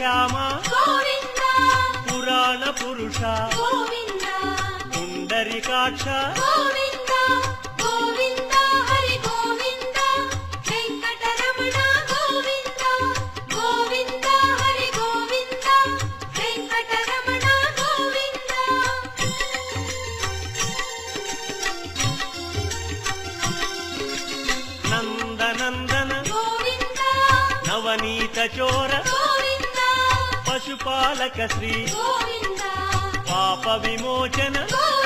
శ్యామ గోవింద పురాణ పురుష గోవింద పుండరీకాక్ష గోవింద గోవింద హరి గోవింద వెంకటరమణ గోవింద గోవింద హరి గోవింద వెంకటరమణ గోవింద నందనందన గోవింద నవనీత చోర గోవింద పశుపాలక శ్రీ గోవింద పాప విమోచన గోవింద